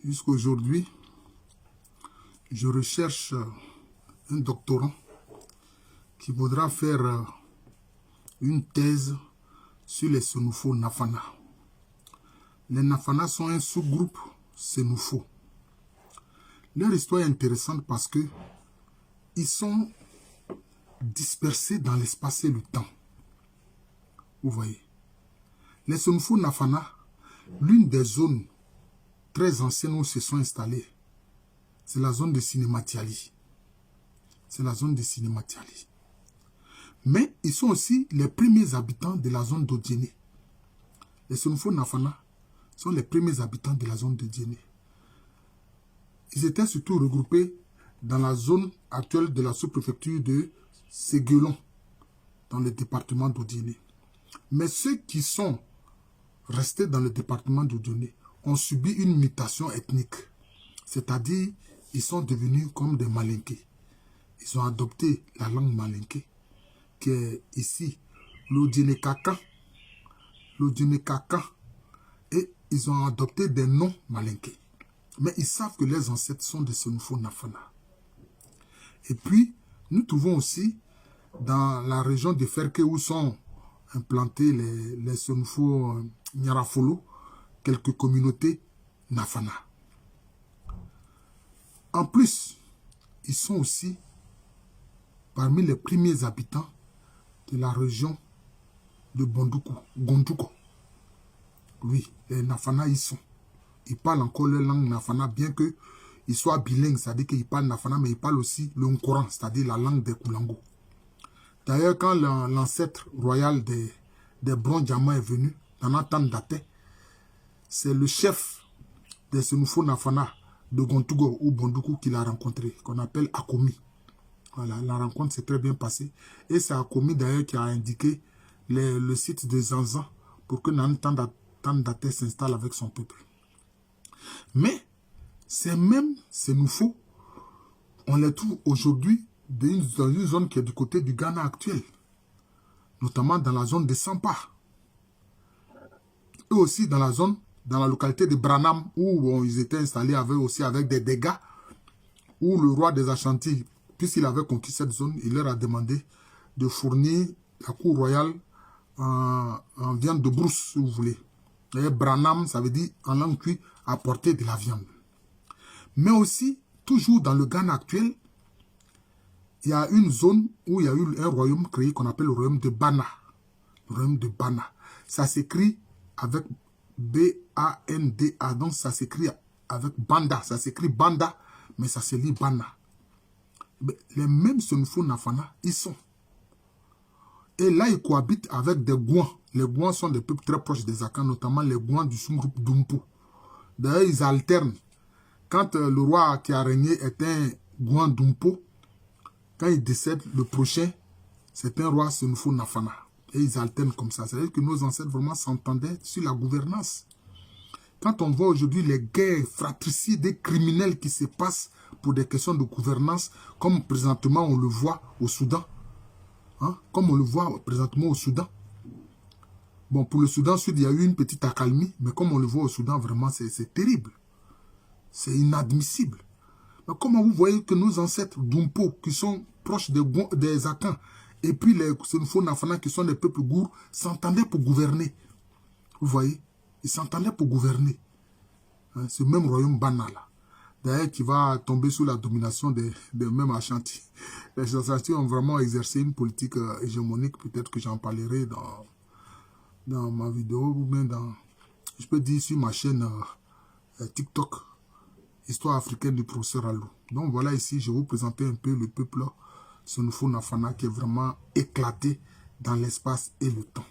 Jusqu'aujourd'hui, je recherche un doctorant qui voudra faire une thèse sur les Sénoufos Nafana. Les Nafana sont un sous-groupe Sénoufo. Leur histoire est intéressante parce que ils sont dispersés dans l'espace et le temps. Vous voyez. Les Sénoufos Nafana, l'une des zones très anciennes où ils se sont installés, c'est la zone de Sinématiali. C'est la zone de Sinématiali. Mais ils sont aussi les premiers habitants de la zone d'Odiéné. Les Sénoufos Nafana sont les premiers habitants de la zone d'Odiéné. Ils étaient surtout regroupés dans la zone actuelle de la sous-préfecture de Séguelon, dans le département d'Odiéné. Mais ceux qui sont restés dans le département d'Odiéné ont subi une mutation ethnique. C'est-à-dire, ils sont devenus comme des Malinké. Ils ont adopté la langue Malinké, qui est ici l'Odiéné Kaka. L'Odiéné Kaka. Et ils ont adopté des noms Malinké. Mais ils savent que leurs ancêtres sont des Sénoufos Nafana. Et puis, nous trouvons aussi dans la région de Ferké où sont implantés les Sénoufos Nyarafolo, quelques communautés Nafana. En plus, ils sont aussi parmi les premiers habitants de la région de Gondouko. Oui, les Nafana y sont. Ils parlent encore leur langue Nafana, bien qu'ils soient bilingues, c'est-à-dire qu'ils parlent Nafana, mais ils parlent aussi le Nkoran, c'est-à-dire la langue des Koulango. D'ailleurs, quand l'ancêtre royal des Brondiama est venu, dans un temps daté, c'est le chef des Sénoufos Nafana de Gontougo ou Bondoukou qui l'a rencontré, qu'on appelle Akomi. Voilà, la rencontre s'est très bien passée. Et c'est Akomi d'ailleurs qui a indiqué le site de Zanzan pour que Nantan Daté s'installe avec son peuple. Mais ces mêmes Sénoufos, on les trouve aujourd'hui dans une zone qui est du côté du Ghana actuel, notamment dans la zone de Sampa. Et aussi dans la localité de Branham, où ils étaient installés avec des dégâts, où le roi des Ashanti, puisqu'il avait conquis cette zone, il leur a demandé de fournir la cour royale en viande de brousse, si vous voulez. Et Branham, ça veut dire, en langue cuite, apporter de la viande. Mais aussi, toujours dans le Ghana actuel, il y a une zone où il y a eu un royaume créé qu'on appelle le royaume de Bana. Le royaume de Bana. Ça s'écrit avec B-A-N-D-A. Donc ça s'écrit avec Banda. Ça s'écrit Banda, mais ça se lit Bana. Mais les mêmes Sénoufos Nafana, ils sont. Et là, ils cohabitent avec des Gouans. Les Gouans sont des peuples très proches des Akans, notamment les Gouans du sous-groupe Dumpo. D'ailleurs, ils alternent. Quand le roi qui a régné est un Gouan Dumpo, quand il décède, le prochain, c'est un roi Sénoufo Nafana. Et ils alternent comme ça. C'est-à-dire que nos ancêtres vraiment s'entendaient sur la gouvernance. Quand on voit aujourd'hui les guerres fratricides des criminels qui se passent pour des questions de gouvernance, comme présentement on le voit au Soudan. Hein? Comme on le voit présentement au Soudan. Bon, pour le Soudan Sud, il y a eu une petite accalmie, mais comme on le voit au Soudan, vraiment, c'est terrible. C'est inadmissible. Mais comment vous voyez que nos ancêtres Dumpo, qui sont proches des Akans, et puis les Sénoufos Nafana, qui sont des peuples gourds, s'entendaient pour gouverner. Vous voyez? Ils s'entendaient pour gouverner. Hein, ce même royaume Bana, là. D'ailleurs, qui va tomber sous la domination des mêmes Ashanti. Les Ashanti ont vraiment exercé une politique hégémonique. Peut-être que j'en parlerai dans ma vidéo, ou bien je peux dire sur ma chaîne TikTok, Histoire africaine du professeur Alou. Donc voilà, ici, je vais vous présenter un peu le peuple Sénoufo Nafana qui est vraiment éclaté dans l'espace et le temps.